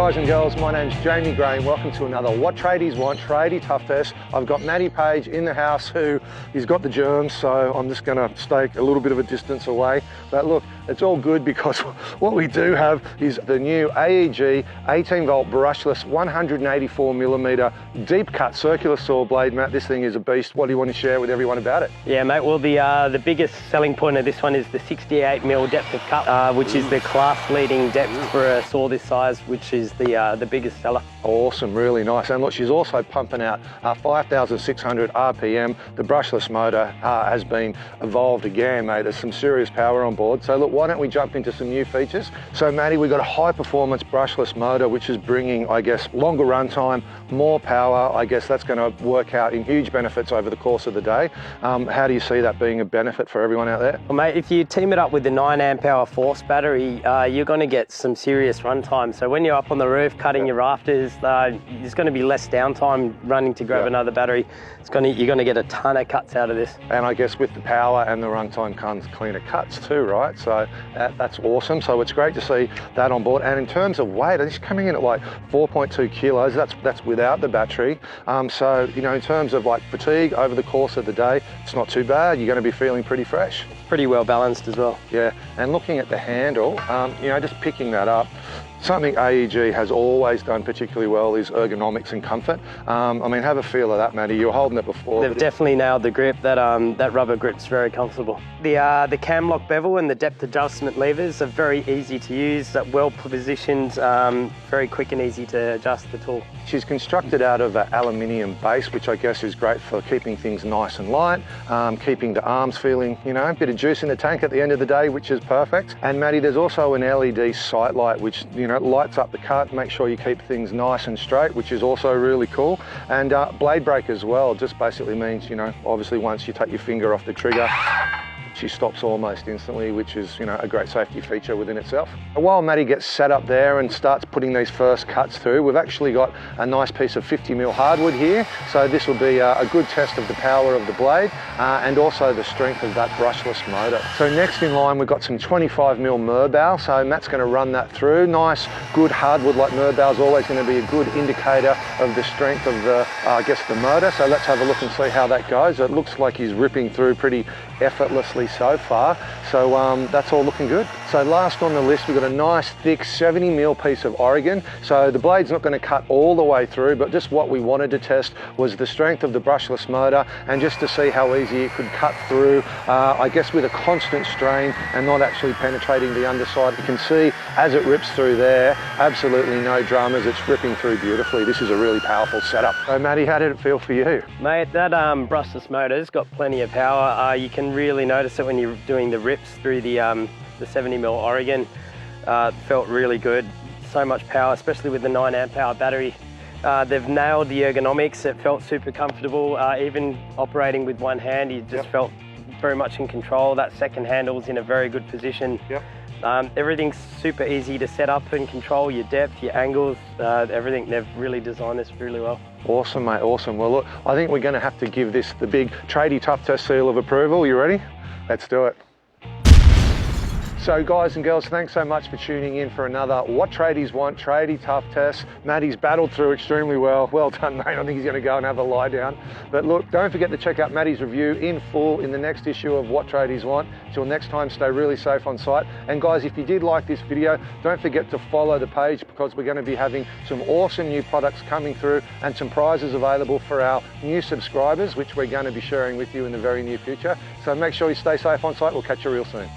guys and girls, my name's Jamie Gray and welcome to another What Tradies Want Tradie Tough Test. I've got Matty Page in the house he's got the germs, so I'm just gonna stay a little bit of a distance away. But look, it's all good because what we do have is the new AEG 18 volt brushless 184mm deep cut circular saw blade. Matt, this thing is a beast. What do you want to share with everyone about it? Yeah, mate, well the biggest selling point of this one is the 68mm depth of cut, which is the class leading depth for a saw this size, which is the biggest seller. Awesome, really nice. And look, she's also pumping out 5,600 RPM. The brushless motor has been evolved again, mate. There's some serious power on board. So look, why don't we jump into some new features? So Matty, we've got a high performance brushless motor, which is bringing, I guess, longer run time, more power. I guess that's going to work out in huge benefits over the course of the day. How do you see that being a benefit for everyone out there? Well, mate, if you team it up with the 9 amp hour force battery, you're going to get some serious run time. So when you're up on the roof cutting your rafters, there's going to be less downtime running to grab another battery. You're going to get a ton of cuts out of this. And I guess with the power and the runtime comes cleaner cuts too, right? So that's awesome. So it's great to see that on board. And in terms of weight, it's coming in at like 4.2 kilos. That's without the battery. So, you know, in terms of like fatigue over the course of the day, it's not too bad. You're going to be feeling pretty fresh. Pretty well balanced as well. Yeah, and looking at the handle, you know, just picking that up, something AEG has always done particularly well is ergonomics and comfort. I mean, have a feel of that, Matty. You were holding it before. They've definitely nailed the grip. That rubber grip's very comfortable. The cam lock bevel and the depth adjustment levers are very easy to use, well positioned, very quick and easy to adjust the tool. She's constructed out of an aluminium base, which I guess is great for keeping things nice and light, keeping the arms feeling, you know, a bit of juice in the tank at the end of the day, which is perfect. And Matty, there's also an LED sight light, which, you know, lights up the cut, make sure you keep things nice and straight, which is also really cool. And blade brake as well, just basically means, you know, obviously once you take your finger off the trigger, she stops almost instantly, which is, you know, a great safety feature within itself. While Matty gets set up there and starts putting these first cuts through, we've actually got a nice piece of 50mm hardwood here. So this will be a good test of the power of the blade and also the strength of that brushless motor. So next in line, we've got some 25mm Merbau. So Matt's going to run that through. Nice, good hardwood like Merbau is always going to be a good indicator of the strength of the, I guess, the motor. So let's have a look and see how that goes. It looks like he's ripping through pretty effortlessly so far, so that's all looking good. So last on the list, we've got a nice thick 70mm piece of Oregon. So the blade's not going to cut all the way through, but just what we wanted to test was the strength of the brushless motor and just to see how easy it could cut through, I guess with a constant strain and not actually penetrating the underside. You can see as it rips through there, absolutely no dramas, it's ripping through beautifully. This is a really powerful setup. So Matty, how did it feel for you? Mate, that brushless motor's got plenty of power. You can really notice it when you're doing the rips through the 70mm Oregon. Felt really good. So much power, especially with the 9 amp hour battery. They've nailed the ergonomics. It felt super comfortable. Even operating with one hand, you just felt very much in control. That second handle's in a very good position. Everything's super easy to set up and control, your depth, your angles, everything. They've really designed this really well. Awesome, mate, awesome. Well, look, I think we're going to have to give this the big Tradie Tough Test seal of approval. You ready? Let's do it. So guys and girls, thanks so much for tuning in for another What Tradies Want Tradie Tough Test. Matty's battled through extremely well. Well done, mate. I think he's going to go and have a lie down. But look, don't forget to check out Matty's review in full in the next issue of What Tradies Want. Till next time, stay really safe on site. And guys, if you did like this video, don't forget to follow the page because we're going to be having some awesome new products coming through and some prizes available for our new subscribers, which we're going to be sharing with you in the very near future. So make sure you stay safe on site. We'll catch you real soon.